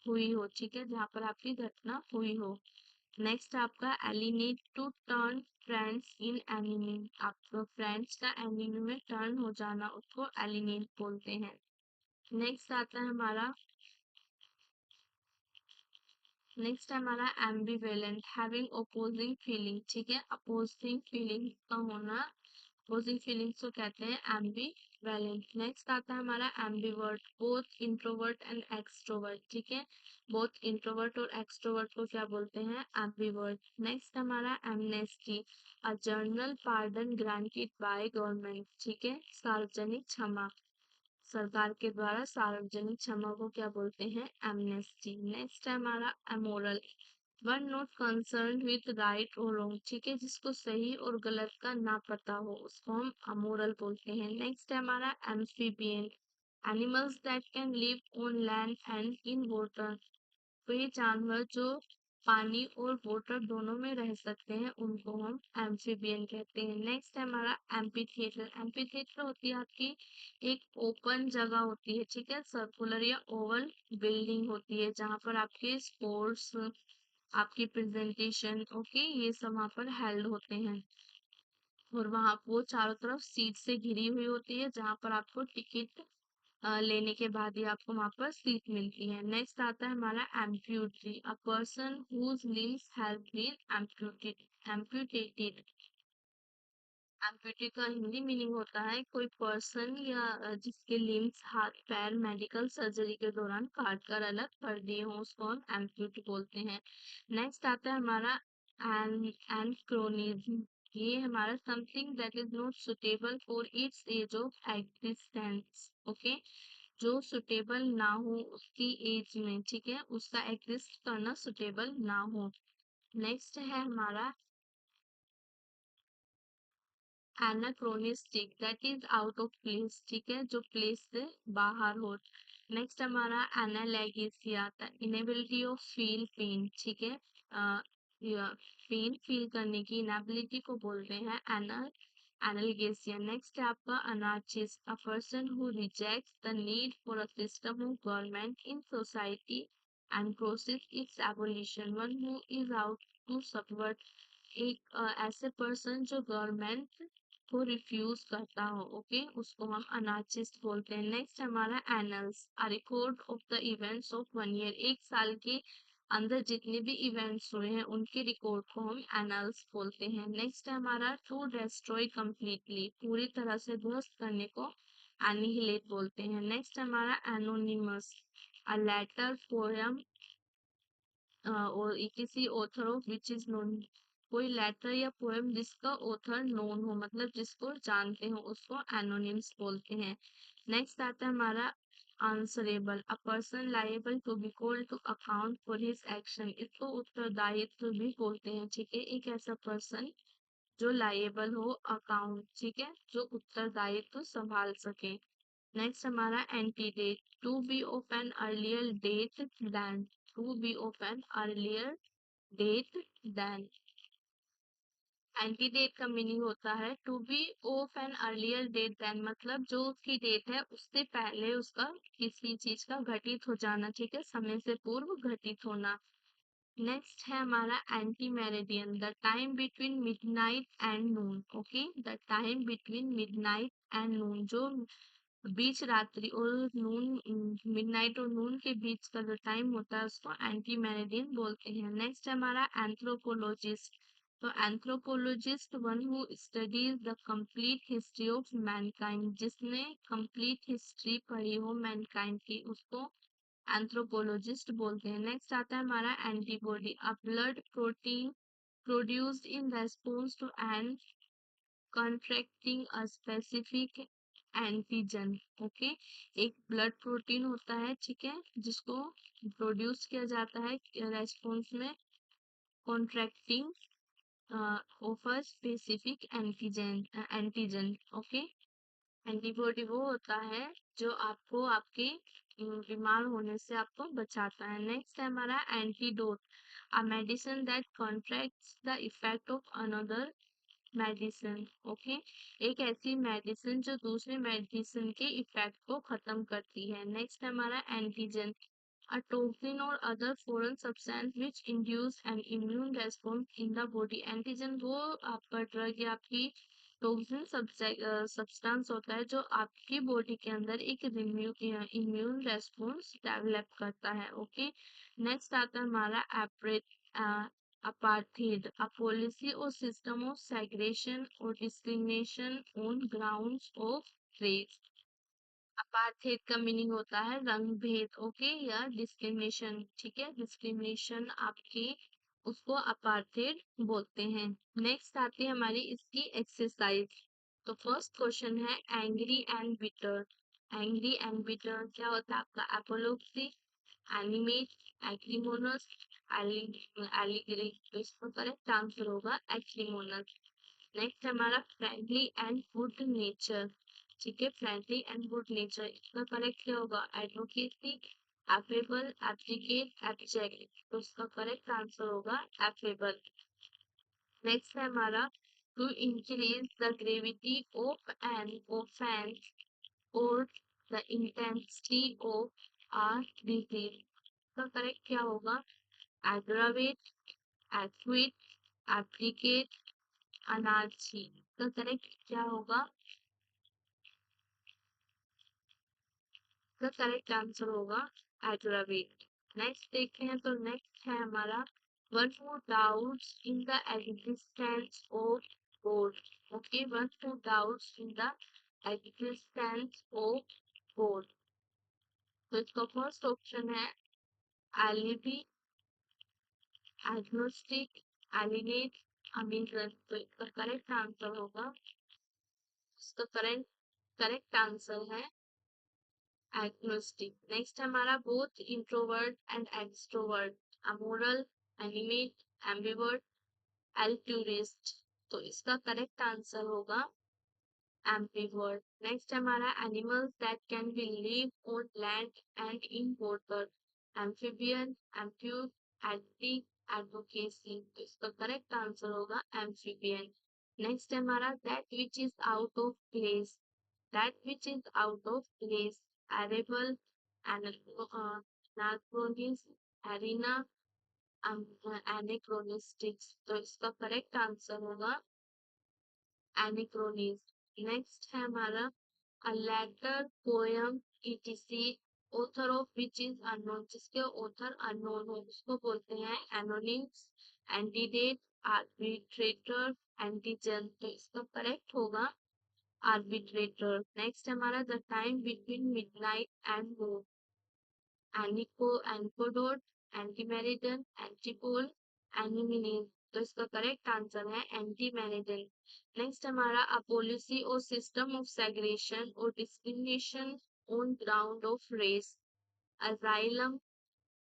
हुई हो, ठीक है, जहाँ पर आपकी घटना हुई हो। नेक्स्ट आपका alienate, to turn friends in enemy, आपको फ्रेंड्स का एनिमी में टर्न हो जाना उसको एलिनेट बोलते हैं। नेक्स्ट आता है हमारा एम्बिवेलेंट, हैविंग ओपोजिंग फीलिंग, ठीक है, अपोजिंग फीलिंग का होना, अपोजिंग फीलिंग्स को कहते हैं एम्बिवेलेंट। नेक्स्ट आता है हमारा ambivert, both introvert and extrovert, ठीक है, बोथ इंट्रोवर्ट और एक्सट्रोवर्ट को क्या बोलते हैं, एम्बिवर्ट। नेक्स्ट हमारा amnesty, a journal pardon granted by government, ठीक है, सार्वजनिक क्षमा, सरकार के द्वारा सार्वजनिक क्षमा को क्या बोलते हैं, एमनेस्टी। नेक्स्ट है हमारा amoral, one not concern with right और रॉन्ग, ठीक है, जिसको सही और गलत का ना पता हो उसको हम अमोरल बोलते हैं। नेक्स्ट है हमारा amphibian, animals that can live on land and in water, वे जानवर जो पानी और वाटर दोनों में रह सकते हैं उनको हम एम्फीबियन कहते हैं। नेक्स्ट है हमारा एम्पीथिएटर, एम्पीथिएटर होती है आपकी एक ओपन जगह होती है, ठीक है, सर्कुलर या ओवल बिल्डिंग होती है जहाँ पर आपके स्पोर्ट्स, आपकी प्रेजेंटेशन, ओके, ये सब वहाँ पर हेल्ड होते हैं। और वहाँ वो चारों तरफ सीट से घिरी हुई होती है जहाँ पर आपको टिकट लेने के बाद ही आपको वहाँ पर सीट मिलती है। नेक्स्ट आता है हमारा amputee, a person whose limbs have been amputated, amputee का हिंदी मीनिंग होता है कोई पर्सन या जिसके लिम्स, हाथ पैर मेडिकल सर्जरी के दौरान काट कर अलग कर दिए हों उसको हम एम्प्यूटी बोलते हैं। नेक्स्ट आता है हमारा एनक्रोनिज्म, ये हमारा something that is not suitable for its age of existence, okay, जो सुटेबल ना हो उसकी एज में, ठीक है, उसका एग्जिस्ट करना सुटेबल ना हो। नेक्स्ट है हमारा anachronistic, that is out of place, ठीक है, जो प्लेस से बाहर हो। नेक्स्ट हमारा analgesia, the inability of feel pain, ठीक है, पेन फील करने की इनेबिलिटी को बोलते हैं एनाल्गेसिया। नेक्स्ट है आपका anarchist, a person who rejects the need for a system of government in society and process its abolition. One who is out to subvert, एक ऐसे पर्सन जो गवर्नमेंट को रिफ्यूज करता हो, ओके, उसको हम अनार्चिस्ट बोलते हैं। नेक्स्ट हमारा annuls, a record of the events of one year, एक साल के अंदर जितने भी इवेंट्स हुए हैं उनके रिकॉर्ड को हम एनल्स बोलते हैं। नेक्स्ट है हमारा टू डिस्ट्रॉय कंप्लीटली, पूरी तरह से ध्वस्त करने को एनिहिलेट बोलते हैं। नेक्स्ट हमारा एनोनिमस, अ लेटर पोयम और किसी author of which is known, कोई लेटर या पोएम जिसका ऑथर नोन हो, मतलब जिसको जानते हो, उसको एनोनिम्स बोलते हैं। नेक्स्ट आता है हमारा answerable, a person liable to be called to account for his action, इसको उत्तरदायित्व भी बोलते हैं। ठीक है, एक ऐसा पर्सन जो लायबल हो अकाउंट, ठीक है, जो उत्तरदायित्व संभाल सके। नेक्स्ट हमारा antedate, to be of an earlier date than, to be of an earlier date than. Antedate का मीनिंग होता है to be of an earlier date than, मतलब जो उसकी डेट है उससे पहले उसका किसी चीज का घटित हो जाना, ठीक है, समय से पूर्व घटित होना। नेक्स्ट है हमारा ante meridian, the time between midnight and noon, okay, the time between midnight and noon, जो बीच रात्रि और नून, मिडनाइट और नून के बीच का जो टाइम होता है उसको एंटी मेरिडियन बोलते हैं। नेक्स्ट हमारा एंथ्रोपोलॉजिस्ट, तो anthropologist one who studies the complete history of Mankind, जिसने कंप्लीट हिस्ट्री पढ़ी हो मैनकाइंड की, उसको एंथ्रोपोलॉजिस्ट बोलते हैं। नेक्स्ट आता है हमारा antibody, a blood protein produced in response to an contracting a specific antigen, okay, एक ब्लड प्रोटीन होता है, ठीक है, जिसको प्रोड्यूस किया जाता है रेस्पॉन्स में contracting of a specific antigen, okay. Antibody वो होता है जो आपको आपके बीमार होने से आपको बचाता है। नेक्स्ट है हमारा antidote, a medicine that contracts the effect of another medicine, okay, एक ऐसी मेडिसिन जो दूसरे मेडिसिन के इफेक्ट को खत्म करती है। नेक्स्ट हमारा antigen, a toxin or other foreign substance which induce an immune response in the body। Antigen वो आपका ड्रग या आपकी टॉक्सिन सब्सटेंस होता है जो आपकी बॉडी के अंदर एक इम्यून रेस्पॉन्स डेवलप करता है, ओके। नेक्स्ट आता है हमारा apartheid, a policy or system of segregation or discrimination on grounds of race। Apartheid का मीनिंग होता है रंग भेद, ओके, या डिस्क्रिमिनेशन, ठीक है, डिस्क्रिमिनेशन आपके, उसको अपार्थेड बोलते हैं। नेक्स्ट आती है हमारी इसकी एक्सरसाइज। तो फर्स्ट क्वेश्चन है angry and bitter, angry and bitter क्या होता है आपका, एपोलॉक्सी, एनिमेट, एक्रीमोनस, एलिग्री, तो इसका करेक्ट आंसर होगा एक्रीमोनस। नेक्स्ट हमारा फ्रेंडली एंड गुड नेचर, ठीक है, फ्रेंडली एंड गुड नेचर, इसका करेक्ट क्या होगा, एडवोकेसी, एफेबल, एप्लीकेट, एब्जेक्ट, तो इसका करेक्ट आंसर होगा एफेबल। नेक्स्ट है हमारा to increase the gravity of an offence और the intensity of a disease, इसका करेक्ट क्या होगा, एग्रावेट, एक्विट, एप्लीकेट, अनार्ची, इसका करेक्ट क्या होगा, इसका करेक्ट आंसर होगा एग्रावेट। नेक्स्ट देखते हैं, तो नेक्स्ट है हमारा one who doubts in the existence of God, okay, one who doubts in the existence of God, तो इसका फर्स्ट ऑप्शन है एलिबी, एग्नोस्टिक, एलिनेट, अमीरन, तो इसका करेक्ट आंसर होगा, इसका करेक्ट करेक्ट आंसर है agnostic। नेक्स्ट हमारा both introvert and extrovert, amoral, animate, ambivert, altruist, तो इसका करेक्ट आंसर होगा ambivert। नेक्स्ट हमारा animals that can be live on land and in water, amphibian, amphib, antique, advocacy, तो इसका correct answer होगा amphibian। Next है हमारा that which is out of place, that which is out of place, arable, anachronism, arena, anachronistics. तो इसका correct answer होगा anachronism. Next है हमारा a letter, poem, etc, author of which is unknown, जिसके author unknown हो उसको बोलते हैं एनोनिम्स, एंटीडेट, आर्बिट्रेटर, एंटीजन। तो इसका करेक्ट होगा आर्बिट्रेटर। नेक्स्ट हमारा the time between midnight and moon, एनिको, एनकोडोट, एंटीमेरिडन, एंटीपोल, एनिमिनीज। तो इसका करेक्ट आंसर है एंटीमेरिडन। नेक्स्ट हमारा अ पॉलिसी और सिस्टम ऑफ सेग्रेगेशन और discrimination on ground of race, asylum,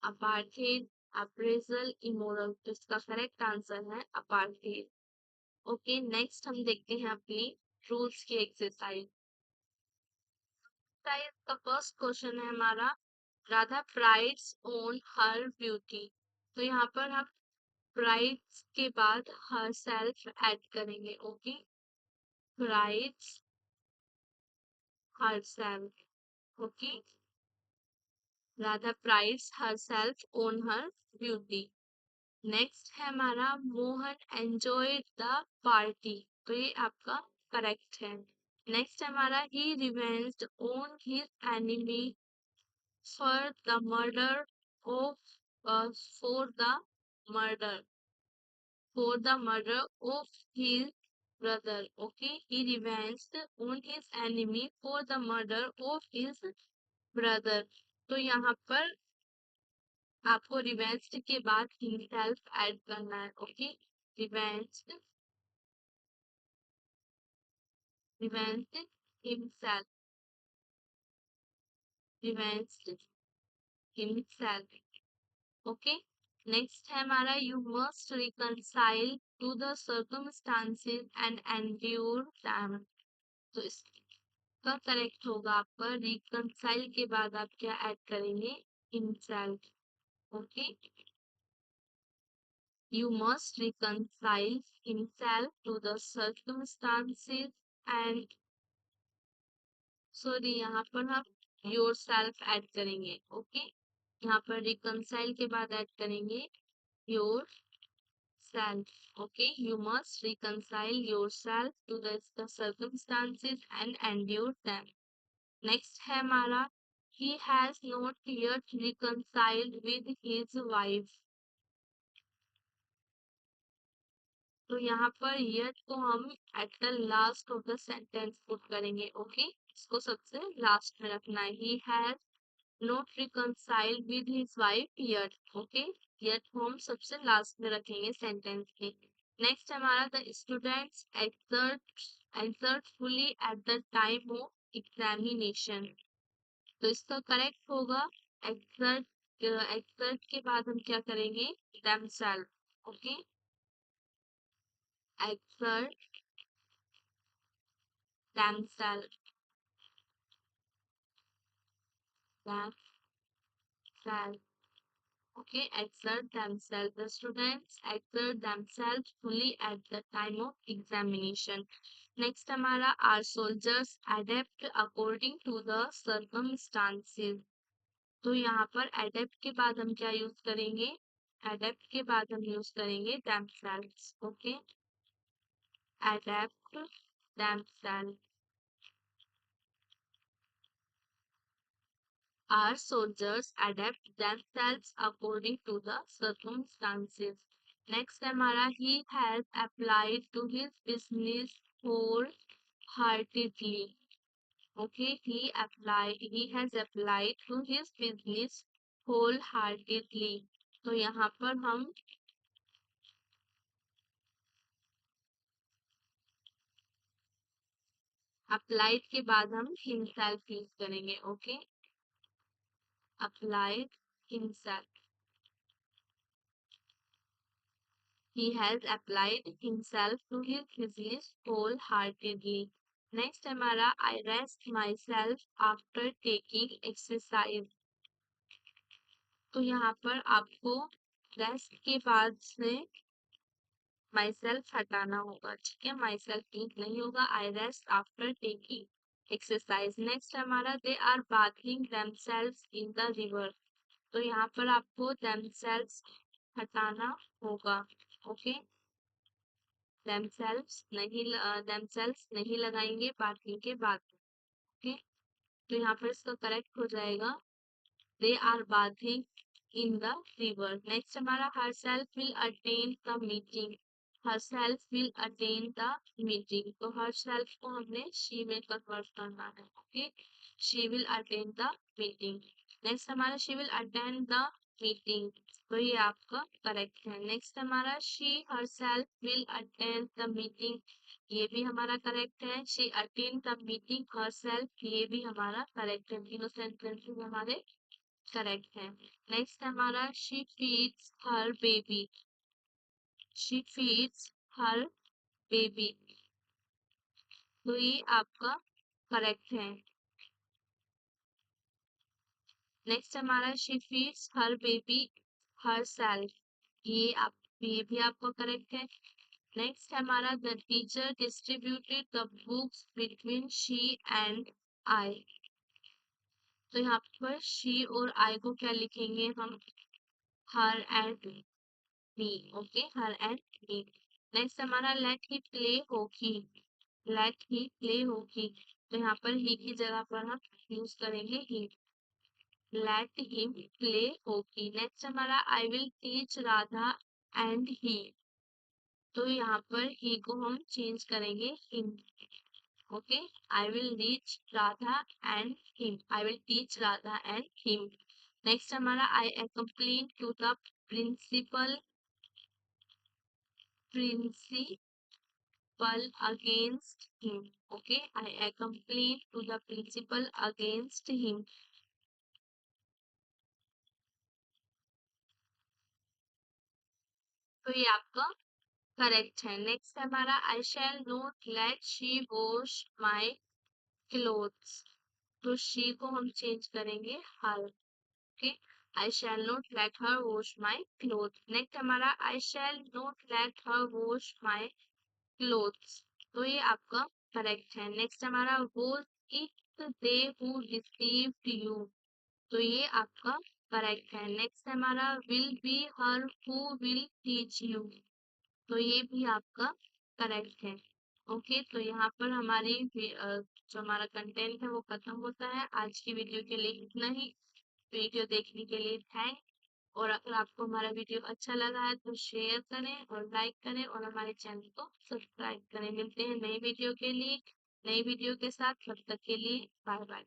apartheid, appraisal, immoral. तो इसका करेक्ट आंसर है अपार्थेड। ओके, नेक्स्ट हम देखते हैं अपनी रूल्स की एक्सरसाइज। का फर्स्ट क्वेश्चन है हमारा Radha prides on her beauty. तो यहाँ पर हम प्राइड्स के बाद हर सेल्फ ऐड करेंगे। Okay, prides her self. Okay, Radha prides her self on her beauty. Next है हमारा मोहन एंजॉय द पार्टी। तो ये आपका करेक्ट है। नेक्स्ट है हमारा he revenged on his enemy for the murder of for the murder of his brother. Okay, he revenged on his enemy for the murder of his brother. तो यहाँ पर आपको रिवेंज्ड के बाद himself ऐड करना है। Okay, revenged, revenged himself, revenged himself। Okay, next है हमारा you must reconcile to the circumstances and endure them. तो इसका करेक्ट होगा आपका रिकंसाइल के बाद आप क्या ऐड करेंगे, himself. Okay, you must reconcile himself to the circumstances and, sorry यहाँ पर हम योर सेल्फ ऐड करेंगे। ओके, यहाँ पर रिकंसाइल के बाद ऐड करेंगे your self. Okay, you must reconcile yourself to the circumstances and endure them. Next है हमारा he has not yet reconciled with his wife. तो यहाँ पर yet को हम at the last of the sentence put करेंगे। Okay, इसको सबसे लास्ट में रखना है। he has not reconciled with his wife yet. Okay, yet को हम सबसे लास्ट में रखेंगे सेंटेंस के। नेक्स्ट हमारा the students exert fully at the time of examination। तो इसका करेक्ट होगा exert, exert के बाद हम क्या करेंगे themselves। Okay, exert themselves, themselves। Okay, exert themselves. The students exert themselves fully at the time of examination. Next हमारा our soldiers adapt according to the circumstances। तो यहाँ पर adapt के बाद हम क्या यूज करेंगे, adapt के बाद हम यूज करेंगे themselves। Okay, adapt themselves। Our soldiers adapt themselves according to the circumstances. Next हमारा he has applied to his business wholeheartedly. Okay, he has applied to his business wholeheartedly. तो यहाँ पर हम applied के बाद हम himself यूज करेंगे। Okay, applied himself, he has applied himself to his business wholeheartedly. Next हमारा I rest myself after taking exercise। तो यहाँ पर आपको रेस्ट के बाद से माई सेल्फ हटाना होगा, ठीक है। माई सेल्फ ईट नहीं होगा। I rest after taking exercise. Next हमारा they are bathing themselves in the river. तो यहाँ पर आपको देमसेल्व्स हटाना होगा, ओके। देमसेल्व्स नहीं लगाएंगे बाथिंग के बाद, ओके। तो यहाँ पर इसका करेक्ट हो जाएगा they are bathing in the river। Next हमारा herself will attend the meeting। herself will attend the meeting। तो herself को हमने she में कन्वर्ट करना है, okay. she will attend the meeting। Next हमारा she will attend the meeting। तो ये आपका करेक्ट है। नेक्स्ट हमारा she herself will attend the meeting। ये भी हमारा करेक्ट है। she attend the meeting herself, ये भी हमारा करेक्ट है। तीनों सेंटेंसेस हमारे करेक्ट है। नेक्स्ट हमारा she feeds her baby. She feeds her baby. तो ये आपका करेक्ट है। नेक्स्ट हमारा she feeds her baby her self. ये भी आपका करेक्ट है। नेक्स्ट हमारा the teacher distributed the books between she and I. तो यहाँ पर शी और आई को क्या लिखेंगे हम, her and me, okay, her and me. Next हमारा लेट ही प्ले हॉकी। लेट ही प्ले हॉकी। तो यहाँ पर ही की जगह पर हम यूज करेंगे he. Let him play hockey. Next हमारा I will teach Radha and he. तो यहाँ पर ही को हम चेंज करेंगे him, okay. I will teach Radha and him. I will teach Radha and him. Next हमारा I complain to the principal against him, okay। I complain to the principal against him। तो ये आपका करेक्ट है। Next हमारा I shall not let she wash my clothes. तो she को हम change करेंगे her, okay. I shall not let her wash my cloth. Next हमारा I shall not let her wash my clothes. तो ये आपका करेक्ट है। नेक्स्ट हमारा वो it they who deceived you. तो ये आपका करेक्ट है। नेक्स्ट हमारा will be her who will teach you. तो ये भी आपका करेक्ट है, ओके। तो यहाँ पर हमारी जो हमारा कंटेंट है वो खत्म होता है। आज की वीडियो के लिए इतना ही। वीडियो देखने के लिए थैंक। और अगर आपको हमारा वीडियो अच्छा लगा है तो शेयर करें और लाइक करें और हमारे चैनल को सब्सक्राइब करें। मिलते हैं नई वीडियो के लिए, नई वीडियो के साथ। तब तक के लिए बाय बाय।